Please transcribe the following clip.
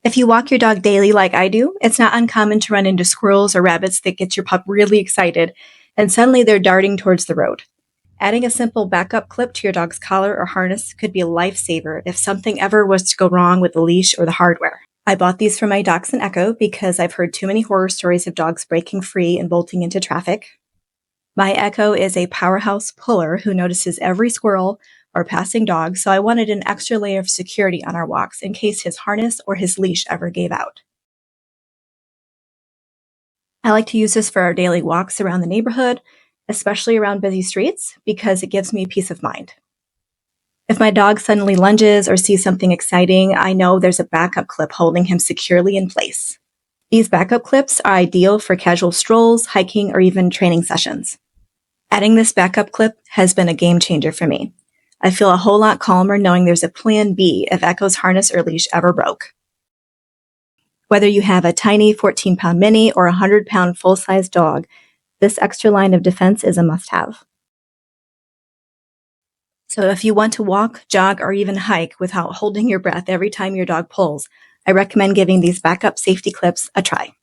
If you walk your dog daily like I do, it's not uncommon to run into squirrels or rabbits that get your pup really excited, and suddenly they're darting towards the road. Adding a simple backup clip to your dog's collar or harness could be a lifesaver if something ever was to go wrong with the leash or the hardware. I bought these for my Dachshund Echo because I've heard too many horror stories of dogs breaking free and bolting into traffic. My Echo is a powerhouse puller who notices every squirrel or passing dog, so I wanted an extra layer of security on our walks in case his harness or his leash ever gave out. I like to use this for our daily walks around the neighborhood, especially around busy streets, because it gives me peace of mind. If my dog suddenly lunges or sees something exciting, I know there's a backup clip holding him securely in place. These backup clips are ideal for casual strolls, hiking, or even training sessions. Adding this backup clip has been a game changer for me. I feel a whole lot calmer knowing there's a plan B if Echo's harness or leash ever broke. Whether you have a tiny 14-pound mini or a 100-pound full-size dog, this extra line of defense is a must-have. So if you want to walk, jog, or even hike without holding your breath every time your dog pulls, I recommend giving these backup safety clips a try.